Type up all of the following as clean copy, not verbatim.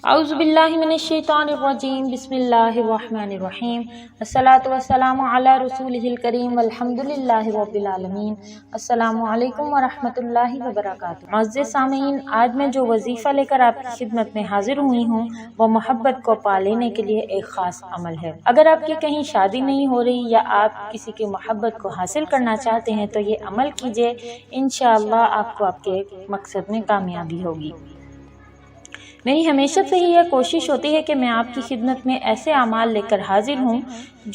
اعوذ باللہ من الشیطان الرجیم، بسم اللہ الرحمن الرحیم، الصلاۃ والسلام علی رسولہ الکریم والحمد للہ رب العالمین۔ السلام علیکم ورحمۃ اللہ وبرکاتہ۔ معزز سامعین، آج میں جو وظیفہ لے کر آپ کی خدمت میں حاضر ہوئی ہوں وہ محبت کو پا لینے کے لیے ایک خاص عمل ہے۔ اگر آپ کی کہیں شادی نہیں ہو رہی یا آپ کسی کی محبت کو حاصل کرنا چاہتے ہیں تو یہ عمل کیجیے، انشاءاللہ آپ کو آپ کے مقصد میں کامیابی ہوگی۔ میری ہمیشہ سے ہی یہ کوشش ہوتی ہے کہ میں آپ کی خدمت میں ایسے اعمال لے کر حاضر ہوں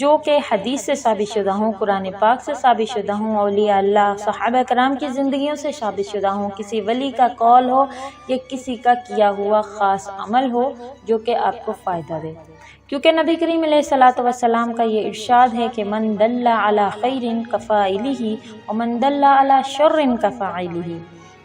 جو کہ حدیث سے ثابت شدہ ہوں، قرآن پاک سے ثابت شدہ ہوں، اولیاء اللہ صحابہ کرام کی زندگیوں سے ثابت شدہ ہوں، کسی ولی کا قول ہو یا کسی کا کیا ہوا خاص عمل ہو جو کہ آپ کو فائدہ دے، کیونکہ نبی کریم علیہ الصلوۃ والسلام کا یہ ارشاد ہے کہ من دل علی خیر کفاعلہ ومن دل علی شر کفاعلہ،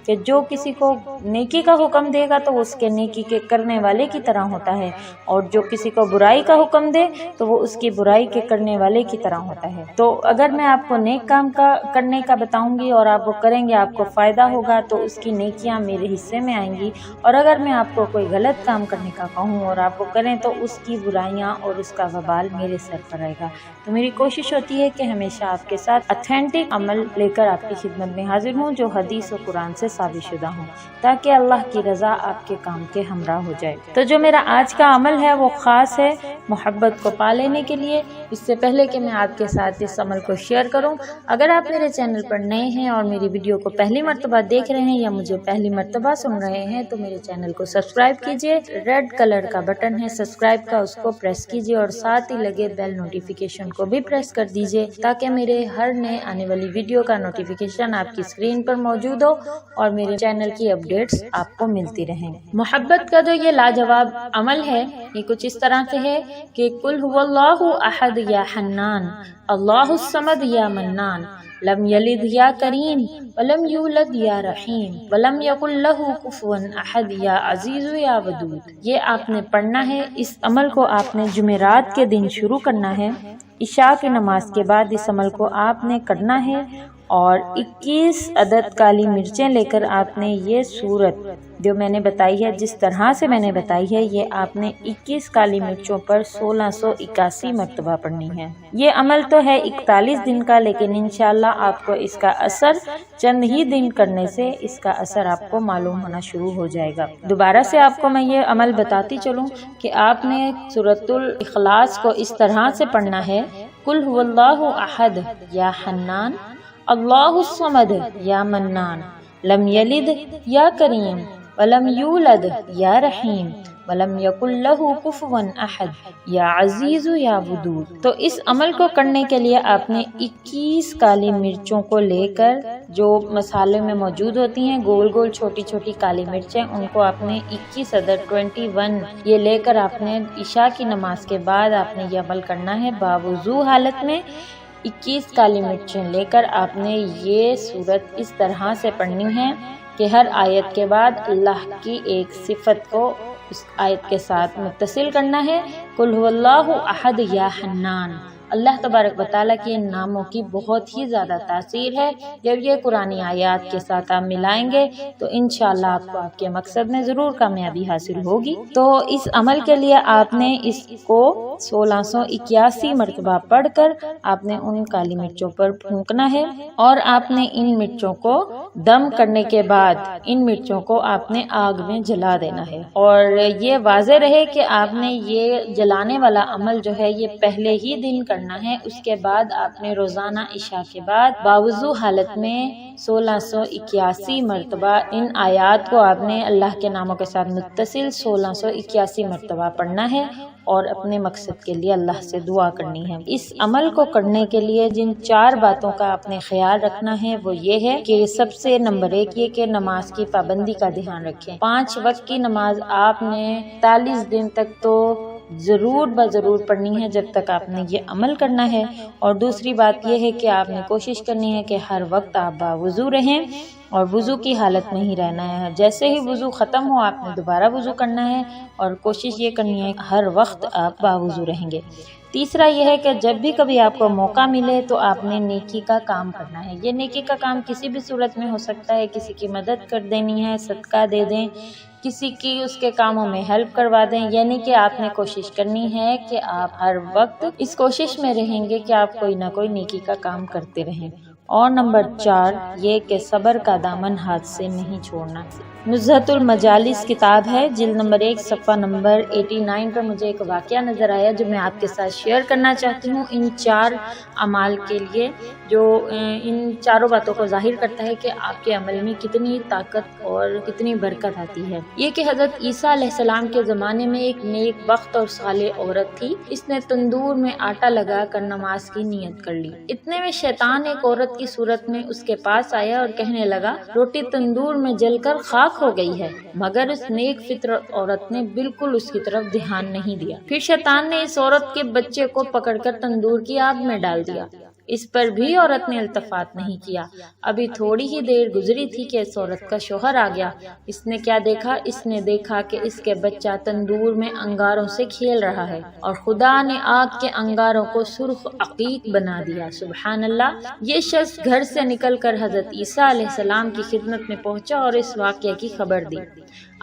کہ جو کسی کو نیکی کا حکم دے گا تو وہ اس کے نیکی کے کرنے والے کی طرح ہوتا ہے، اور جو کسی کو برائی کا حکم دے تو وہ اس کی برائی کے کرنے والے کی طرح ہوتا ہے۔ تو اگر میں آپ کو نیک کام کرنے کا بتاؤں گی اور آپ وہ کریں گے، آپ کو فائدہ ہوگا تو اس کی نیکیاں میرے حصے میں آئیں گی، اور اگر میں آپ کو کوئی غلط کام کرنے کا کہوں اور آپ وہ کریں تو اس کی برائیاں اور اس کا وبال میرے سر پر آئے گا۔ تو میری کوشش ہوتی ہے کہ ہمیشہ آپ کے ساتھ اتھینٹک عمل لے کر آپ کی خدمت میں حاضر ہوں جو حدیث و قرآن سے ثابت شدہ ہوں، تاکہ اللہ کی رضا آپ کے کام کے ہمراہ ہو جائے۔ تو جو میرا آج کا عمل ہے وہ خاص ہے محبت کو پا لینے کے لیے۔ اس سے پہلے کہ میں آپ کے ساتھ اس عمل کو شیئر کروں، اگر آپ میرے چینل پر نئے ہیں اور میری ویڈیو کو پہلی مرتبہ دیکھ رہے ہیں یا مجھے پہلی مرتبہ سن رہے ہیں تو میرے چینل کو سبسکرائب کیجیے، ریڈ کلر کا بٹن ہے سبسکرائب کا، اس کو پریس کیجیے اور ساتھ ہی لگے بیل نوٹیفیکیشن کو بھی پریس کر دیجیے تاکہ میرے ہر نئے آنے والی ویڈیو کا نوٹیفیکیشن آپ کی اسکرین پر موجود ہو اور میرے چینل کی اپڈیٹس آپ کو ملتی رہیں۔ محبت کا جو یہ لاجواب عمل ہے یہ کچھ اس طرح سے ہے کہ قل هو اللہ احد یا حنان، اللہ الصمد یا منان، لم یلد یا کریم ولم یولد یا رحیم ولم یکن لہ کفوا احد یا عزیز یا ودود۔ یہ آپ نے پڑھنا ہے۔ اس عمل کو آپ نے جمعرات کے دن شروع کرنا ہے، عشاء کی نماز کے بعد اس عمل کو آپ نے کرنا ہے، اور 21 عدد کالی مرچیں لے کر آپ نے یہ سورت جو میں نے بتائی ہے، جس طرح سے میں نے بتائی ہے، یہ آپ نے 21 کالی مرچوں پر 1681 مرتبہ پڑھنی ہے۔ یہ عمل تو ہے 41 دن کا، لیکن انشاءاللہ آپ کو اس کا اثر چند ہی دن کرنے سے اس کا اثر آپ کو معلوم ہونا شروع ہو جائے گا۔ دوبارہ سے آپ کو میں یہ عمل بتاتی چلوں کہ آپ نے سورۃ الاخلاص کو اس طرح سے پڑھنا ہے، قل هو اللہ احد یا حنان، اللہ الصمد یا منان، لم یلد یا کریم ولم یولد یا رحیم ولم یکن لہ کفوا احد یا عزیز یا ودود۔ تو اس عمل کو کرنے کے لیے آپ نے 21 کالی مرچوں کو لے کر جو مسالے میں موجود ہوتی ہیں، گول گول چھوٹی چھوٹی کالی مرچیں، ان کو آپ نے 21 عدد 21 یہ لے کر آپ نے عشاء کی نماز کے بعد آپ نے یہ عمل کرنا ہے باوضو حالت میں۔ 21 کالی مرچیں لے کر آپ نے یہ سورت اس طرح سے پڑھنی ہے کہ ہر آیت کے بعد اللہ کی ایک صفت کو اس آیت کے ساتھ متصل کرنا ہے۔ قل هو اللہ احد یا حنان۔ اللہ تبارک و تعالیٰ کے ان ناموں کی بہت ہی زیادہ تاثیر ہے۔ جب یہ قرآنی آیات کے ساتھ آپ ملائیں گے تو انشاءاللہ آپ کو آپ کے مقصد میں ضرور کامیابی حاصل ہوگی۔ تو اس عمل کے لیے آپ نے اس کو 1681 مرتبہ پڑھ کر آپ نے ان کالی مرچوں پر پھونکنا ہے، اور آپ نے ان مرچوں کو دم کرنے کے بعد ان مرچوں کو آپ نے آگ میں جلا دینا ہے۔ اور یہ واضح رہے کہ آپ نے یہ جلانے والا عمل جو ہے یہ پہلے ہی دن کرنا ہے۔ اس کے بعد آپ نے روزانہ عشاء کے بعد باوضو حالت میں 1681 مرتبہ ان آیات کو آپ نے اللہ کے ناموں کے ساتھ متصل 1681 مرتبہ پڑھنا ہے اور اپنے مقصد کے لیے اللہ سے دعا کرنی ہے۔ اس عمل کو کرنے کے لیے جن 4 باتوں کا آپ نے خیال رکھنا ہے وہ یہ ہے کہ سب سے نمبر 1 یہ کہ نماز کی پابندی کا دھیان رکھیں۔ 5 وقت کی نماز آپ نے 41 دن تک تو ضرور بضرور پڑھنی ہے جب تک آپ نے یہ عمل کرنا ہے۔ اور دوسری بات یہ ہے کہ آپ نے کوشش کرنی ہے کہ ہر وقت آپ باوضو رہیں اور وضو کی حالت میں ہی رہنا ہے۔ جیسے ہی وضو ختم ہو آپ نے دوبارہ وضو کرنا ہے، اور کوشش یہ کرنی ہے کہ ہر وقت آپ باوضو رہیں گے۔ تیسرا یہ ہے کہ جب بھی کبھی آپ کو موقع ملے تو آپ نے نیکی کا کام کرنا ہے۔ یہ نیکی کا کام کسی بھی صورت میں ہو سکتا ہے، کسی کی مدد کر دینی ہے، صدقہ دے دیں کسی کی اس کے کاموں میں ہیلپ کروا دیں، یعنی کہ آپ نے کوشش کرنی ہے کہ آپ ہر وقت اس کوشش میں رہیں گے کہ آپ کوئی نہ کوئی نیکی کا کام کرتے رہیں۔ اور نمبر 4 یہ کہ صبر کا دامن ہاتھ سے نہیں چھوڑنا۔ نزہۃ المجالس کتاب ہے، جلد نمبر 1 صفحہ نمبر 89 پر مجھے ایک واقعہ نظر آیا جو میں آپ کے ساتھ شیئر کرنا چاہتی ہوں ان 4 اعمال کے لیے، جو ان چاروں باتوں کو ظاہر کرتا ہے کہ آپ کے عمل میں کتنی طاقت اور کتنی برکت آتی ہے۔ یہ کہ حضرت عیسیٰ علیہ السلام کے زمانے میں ایک نیک بخت اور صالح عورت تھی، اس نے تندور میں آٹا لگا کر نماز کی نیت کر لی۔ اتنے میں شیطان ایک عورت کی صورت میں اس کے پاس آیا اور کہنے لگا روٹی تندور میں جل کر خاک ہو گئی ہے، مگر اس نیک فطرت عورت نے بالکل اس کی طرف دھیان نہیں دیا۔ پھر شیطان نے اس عورت کے بچے کو پکڑ کر تندور کی آگ میں ڈال دیا، اس پر بھی عورت نے التفات نہیں کیا۔ ابھی تھوڑی ہی دیر گزری تھی کہ اس عورت کا شوہر آ گیا۔ اس نے کیا دیکھا؟ اس نے دیکھا کہ اس کے بچہ تندور میں انگاروں سے کھیل رہا ہے اور خدا نے آگ کے انگاروں کو سرخ عقیق بنا دیا۔ سبحان اللہ! یہ شخص گھر سے نکل کر حضرت عیسیٰ علیہ السلام کی خدمت میں پہنچا اور اس واقعے کی خبر دی۔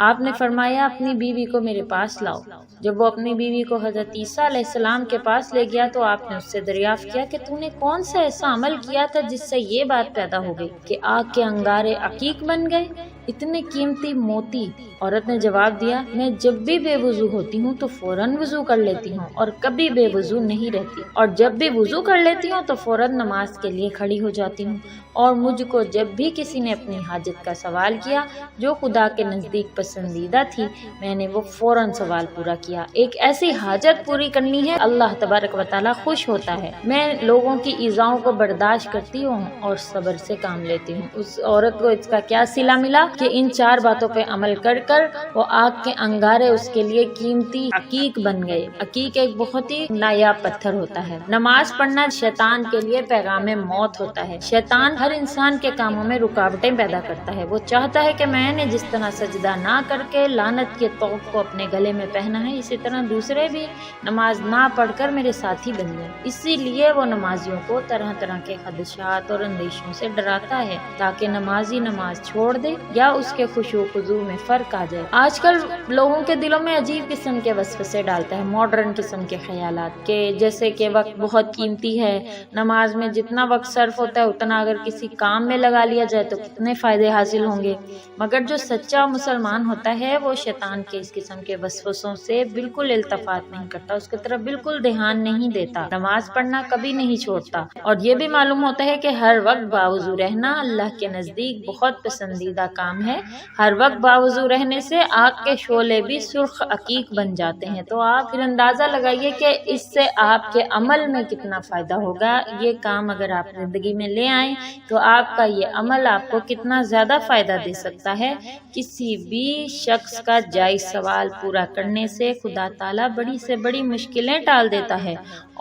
آپ نے فرمایا اپنی بیوی کو میرے پاس لاؤ۔ جب وہ اپنی بیوی کو حضرت عیسیٰ علیہ السلام کے پاس لے گیا تو آپ نے اس سے دریافت کیا کہ تو نے کون سا ایسا عمل کیا تھا جس سے یہ بات پیدا ہو گئی کہ آگ کے انگارے عقیق بن گئے، اتنے قیمتی موتی؟ عورت نے جواب دیا، میں جب بھی بے وضو ہوتی ہوں تو فوراً وضو کر لیتی ہوں اور کبھی بے وضو نہیں رہتی، اور جب بھی وضو کر لیتی ہوں تو فوراً نماز کے لیے کھڑی ہو جاتی ہوں، اور مجھ کو جب بھی کسی نے اپنی حاجت کا سوال کیا جو خدا کے نزدیک پسندیدہ تھی، میں نے وہ فوراً سوال پورا کیا۔ ایک ایسی حاجت پوری کرنی ہے اللہ تبارک و تعالیٰ خوش ہوتا ہے۔ میں لوگوں کی ایذاؤں کو برداشت کرتی ہوں اور صبر سے کام لیتی ہوں۔ اس عورت کو اس کا کیا صلہ ملا کہ ان 4 باتوں پہ عمل کر کر وہ آگ کے انگارے اس کے لیے قیمتی عقیق بن گئے۔ عقیق ایک بہت ہی نایاب پتھر ہوتا ہے۔ نماز پڑھنا شیطان کے لیے پیغام موت ہوتا ہے۔ شیطان ہر انسان کے کاموں میں رکاوٹیں پیدا کرتا ہے۔ وہ چاہتا ہے کہ میں نے جس طرح سجدہ نہ کر کے لعنت کے طوق کو اپنے گلے میں پہنا ہے، اسی طرح دوسرے بھی نماز نہ پڑھ کر میرے ساتھی بن جائیں۔ اسی لیے وہ نمازیوں کو طرح طرح کے خدشات اور اندیشوں سے ڈراتا ہے تاکہ نمازی نماز چھوڑ دے یا اس کے خشوع و خضوع میں فرق آ جائے۔ آج کل لوگوں کے دلوں میں عجیب قسم کے وسوسے ڈالتا ہے، ماڈرن قسم کے خیالات کہ جیسے کہ وقت بہت قیمتی ہے، نماز میں جتنا وقت صرف ہوتا ہے اتنا اگر کسی کام میں لگا لیا جائے تو کتنے فائدے حاصل ہوں گے۔ مگر جو سچا مسلمان ہوتا ہے وہ شیطان کے اس قسم کے وسوسوں سے بالکل التفات نہیں کرتا، اس کی طرف بالکل دھیان نہیں دیتا، نماز پڑھنا کبھی نہیں چھوڑتا۔ اور یہ بھی معلوم ہوتا ہے کہ ہر وقت باوضو رہنا اللہ کے نزدیک بہت پسندیدہ کام ہے۔ ہر وقت باوضو رہنے سے آگ کے شعلے بھی سرخ عقیق بن جاتے ہیں۔ تو آپ پھر اندازہ لگائیے کہ اس سے آپ کے عمل میں کتنا فائدہ ہوگا۔ یہ کام اگر آپ زندگی میں لے آئیں تو آپ کا یہ عمل آپ کو کتنا زیادہ فائدہ دے سکتا ہے۔ کسی بھی شخص کا جائز سوال پورا کرنے سے خدا تعالیٰ بڑی سے بڑی مشکلیں ٹال دیتا ہے،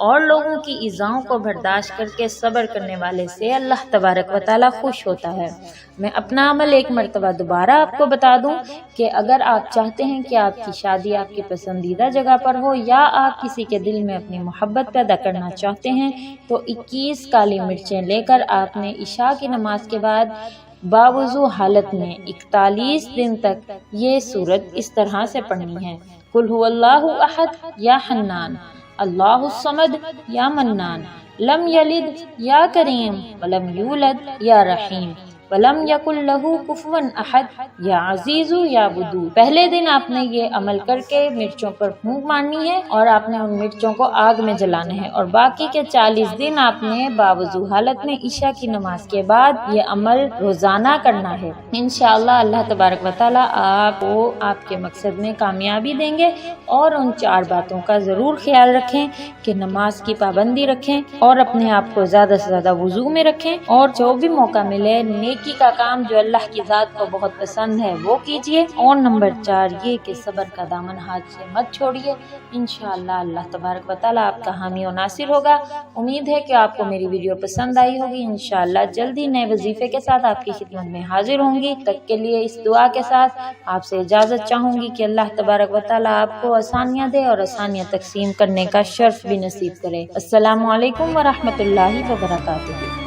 اور لوگوں کی ایذاؤں کو برداشت کر کے صبر کرنے والے سے اللہ تبارک و تعالیٰ خوش ہوتا ہے۔ میں اپنا عمل ایک مرتبہ دوبارہ آپ کو بتا دوں کہ اگر آپ چاہتے ہیں کہ آپ کی شادی آپ کی پسندیدہ جگہ پر ہو، یا آپ کسی کے دل میں اپنی محبت پیدا کرنا چاہتے ہیں، تو 21 کالی مرچیں لے کر آپ نے عشاء کی نماز کے بعد باوضو حالت میں 41 دن تک یہ سورت اس طرح سے پڑھنی ہے: قل هو اللہ احد یا حنان، اللہ الصمد یا منان، لم یلد یا کریم ولم یولد یا رحیم، ولم یکن لہ کفوا احد یا عزیز یا ودود۔ پہلے دن آپ نے یہ عمل کر کے مرچوں پر پھونک مارنی ہے اور آپ نے ان مرچوں کو آگ میں جلانا ہے، اور باقی کے 40 دن آپ نے باوضو حالت میں عشاء کی نماز کے بعد یہ عمل روزانہ کرنا ہے۔ انشاءاللہ اللہ تبارک و تعالیٰ آپ کو آپ کے مقصد میں کامیابی دیں گے۔ اور ان 4 باتوں کا ضرور خیال رکھیں کہ نماز کی پابندی رکھیں اور اپنے آپ کو زیادہ سے زیادہ وضو میں رکھیں، اور جو بھی موقع ملے نیکی کا کام جو اللہ کی ذات کو بہت پسند ہے وہ کیجیے۔ اور نمبر 4 یہ کہ صبر کا دامن ہاتھ سے مت چھوڑیے۔ انشاءاللہ اللہ تبارک و تعالیٰ آپ کا حامی و ناصر ہوگا۔ امید ہے کہ آپ کو میری ویڈیو پسند آئی ہوگی۔ انشاءاللہ جلدی نئے وظیفے کے ساتھ آپ کی خدمت میں حاضر ہوں گی۔ تک کے لیے اس دعا کے ساتھ آپ سے اجازت چاہوں گی کہ اللہ تبارک و تعالیٰ آپ کو آسانیاں دے اور آسانیاں تقسیم کرنے کا شرف بھی نصیب کرے۔ السلام علیکم ورحمۃ اللہ وبرکاتہ۔